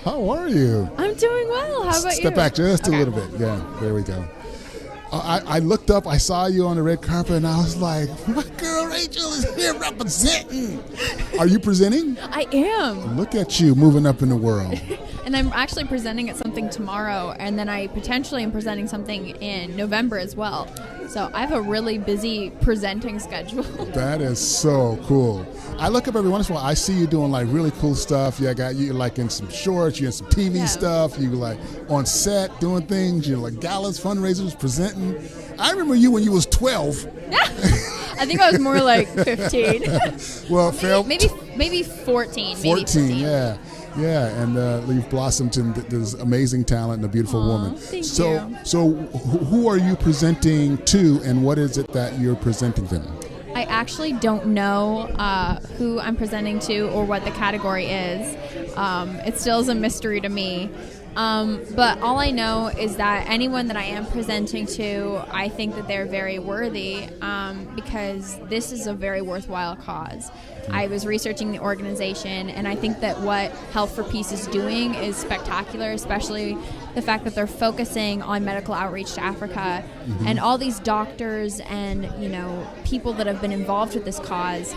How are you? I'm doing well. How about you? Step back just a little bit. Yeah, there we go. I looked up, I saw you on the red carpet, and I was like, my girl Rachelle is here representing. Are you presenting? I am. Look at you moving up in the world. And I'm actually presenting at something tomorrow, and then I potentially am presenting something in November as well. So I have a really busy presenting schedule. That is so cool. I look up every once in a while, I see you doing like really cool stuff. Yeah, I got you like in some shorts, you in some TV stuff, you like on set doing things, you like galas, fundraisers, presenting. I remember you when you was 12. I think I was more like 15. Well, maybe 14. 14, yeah. Yeah, and you've blossomed into this amazing talent and a beautiful woman. Thank you. So who are you presenting to, and what is it that you're presenting them? I actually don't know who I'm presenting to or what the category is. It still is a mystery to me. But all I know is that anyone that I am presenting to, I think that they're very worthy because this is a very worthwhile cause. I was researching the organization, and I think that what Health4Peace is doing is spectacular, especially the fact that they're focusing on medical outreach to Africa. And all these doctors and, people that have been involved with this cause,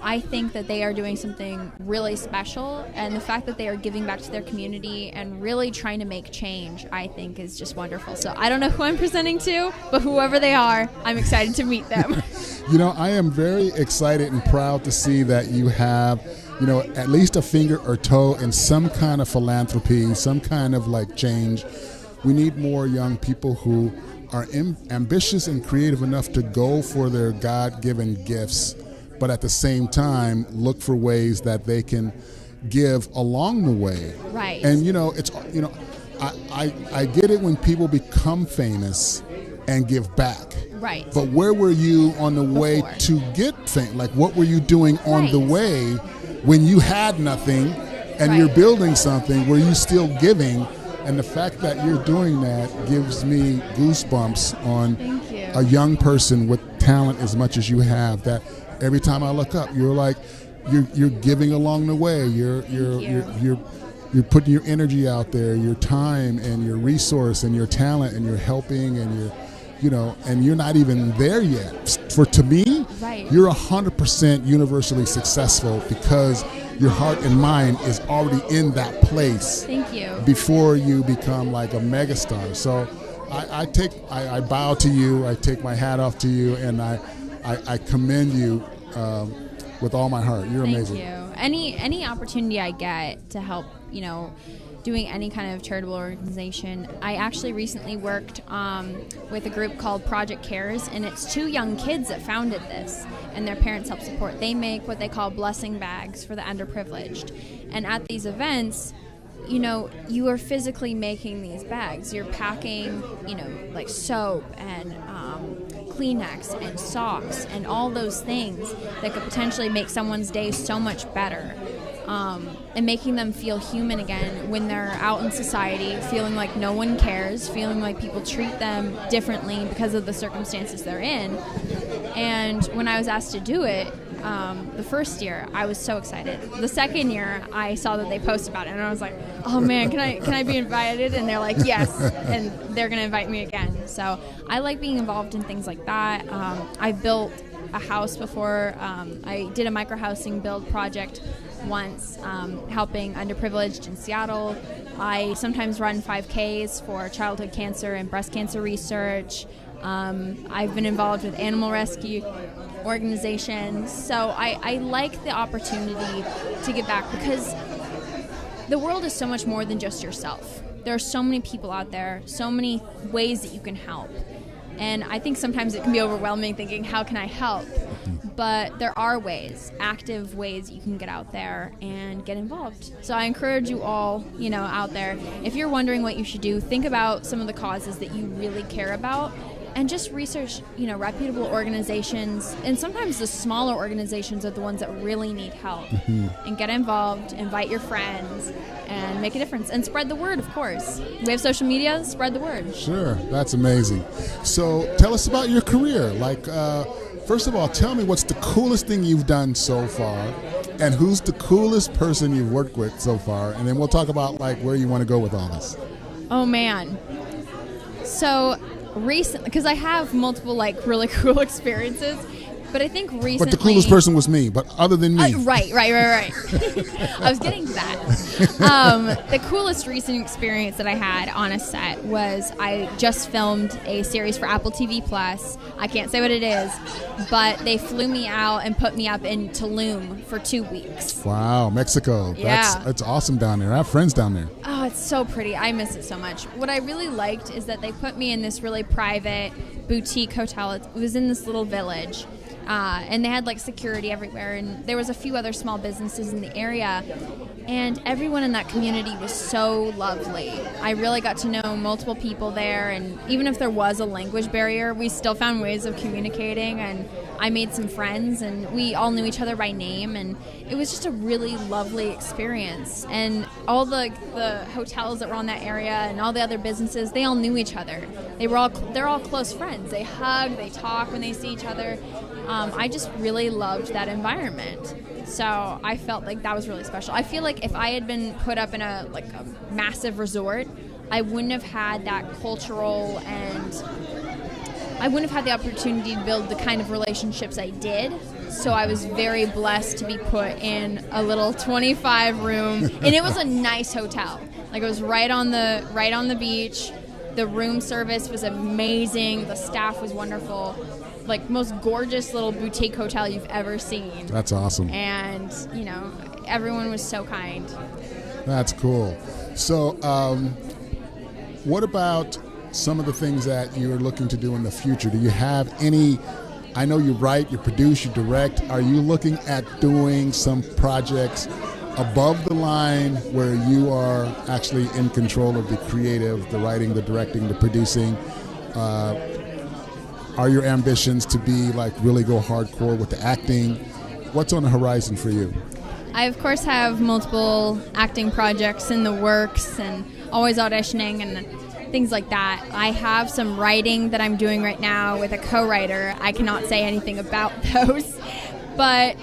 I think that they are doing something really special, and the fact that they are giving back to their community and really trying to make change, I think is just wonderful. So I don't know who I'm presenting to, but whoever they are, I'm excited to meet them. I am very excited and proud to see that you have, at least a finger or toe in some kind of philanthropy, some kind of like change. We need more young people who are ambitious and creative enough to go for their God-given gifts, but at the same time look for ways that they can give along the way. Right. And I get it when people become famous and give back. Right. But where were you on the way to get fame? Like, what were you doing on the way when you had nothing and you're building something? Were you still giving? And the fact that you're doing that gives me goosebumps on a young person with talent as much as you have, that every time I look up, you're like, you're giving along the way. You're putting your energy out there, your time and your resource and your talent, and you're helping, and and you're not even there yet. To me, you're 100% universally successful because your heart and mind is already in that place. Thank you. Before you become like a megastar. So I bow to you. I take my hat off to you, and I commend you with all my heart. You're amazing. Thank you. Any opportunity I get to help, doing any kind of charitable organization. I actually recently worked with a group called Project Cares, and it's 2 young kids that founded this, and their parents help support. They make what they call blessing bags for the underprivileged. And at these events, you are physically making these bags. You're packing, like soap and Kleenex and socks and all those things that could potentially make someone's day so much better. And making them feel human again when they're out in society, feeling like no one cares, feeling like people treat them differently because of the circumstances they're in. And when I was asked to do it, the first year, I was so excited. The second year, I saw that they posted about it, and I was like, oh man, can I be invited? And they're like, yes, and they're going to invite me again. So I like being involved in things like that. I built a house before. I did a micro-housing build project once, helping underprivileged in Seattle. I sometimes run 5Ks for childhood cancer and breast cancer research. I've been involved with animal rescue organizations. So I like the opportunity to give back because the world is so much more than just yourself. There are so many people out there, so many ways that you can help. And I think sometimes it can be overwhelming thinking, how can I help? But there are ways, active ways you can get out there and get involved. So I encourage you all, out there, if you're wondering what you should do, think about some of the causes that you really care about and just research, reputable organizations. And sometimes the smaller organizations are the ones that really need help. And get involved, invite your friends, and make a difference. And spread the word, of course. We have social media, spread the word. Sure, that's amazing. So tell us about your career. First of all, tell me what's the coolest thing you've done so far. And who's the coolest person you've worked with so far? And then we'll talk about like where you want to go with all this. Oh man. So recently, because I have multiple like really cool experiences, but I think recently. But the coolest person was me. But other than me, right. I was getting to that. The coolest recent experience that I had on a set was I just filmed a series for Apple TV Plus. I can't say what it is, but they flew me out and put me up in Tulum for 2 weeks. Wow, Mexico. Yeah. That's awesome down there. I have friends down there. Oh, it's so pretty. I miss it so much. What I really liked is that they put me in this really private boutique hotel. It was in this little village. And they had like security everywhere, and there was a few other small businesses in the area, and everyone in that community was so lovely. I really got to know multiple people there, and even if there was a language barrier, we still found ways of communicating, and I made some friends, and we all knew each other by name, and it was just a really lovely experience. And all the hotels that were on that area and all the other businesses, they all knew each other. They're all close friends. They hug, they talk when they see each other. I just really loved that environment. So I felt like that was really special. I feel like if I had been put up in a massive resort, I wouldn't have had that cultural, and I wouldn't have had the opportunity to build the kind of relationships I did. So I was very blessed to be put in a little 25 room, and it was a nice hotel. Like, it was right on the beach. The room service was amazing. The staff was wonderful. Like, most gorgeous little boutique hotel you've ever seen. That's awesome. And, everyone was so kind. That's cool. So, what about some of the things that you're looking to do in the future? Do you have any, I know you write, you produce, you direct. Are you looking at doing some projects above the line where you are actually in control of the creative, the writing, the directing, the producing? Are your ambitions to be really go hardcore with the acting? What's on the horizon for you? I, of course, have multiple acting projects in the works and always auditioning and things like that. I have some writing that I'm doing right now with a co-writer. I cannot say anything about those, but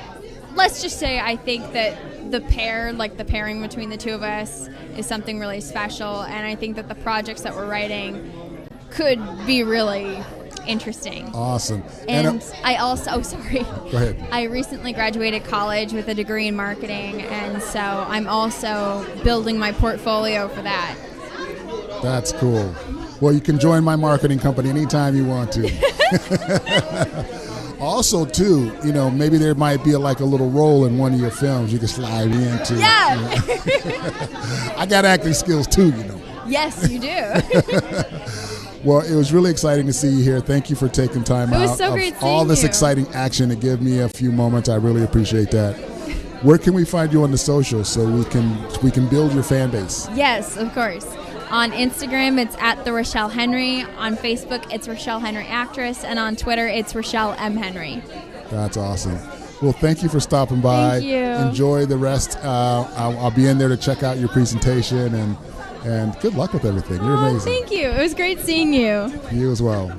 let's just say I think that the pairing between the two of us is something really special, and I think that the projects that we're writing could be really interesting. Awesome. And I also, sorry. Go ahead. I recently graduated college with a degree in marketing, and so I'm also building my portfolio for that. That's cool. Well, you can join my marketing company anytime you want to. Also, too, maybe there might be a little role in one of your films you can slide into. Yeah. I got acting skills too, Yes, you do. Well, it was really exciting to see you here. Thank you for taking time out. It was so great seeing all this you. Exciting action to give me a few moments. I really appreciate that. Where can we find you on the socials so we can build your fan base? Yes, of course. On Instagram, it's at the Rachelle Henry. On Facebook, it's Rachelle Henry Actress. And on Twitter, it's Rachelle M. Henry. That's awesome. Well, thank you for stopping by. Thank you. Enjoy the rest. I'll be in there to check out your presentation, and good luck with everything. You're amazing. Thank you. It was great seeing you. You as well.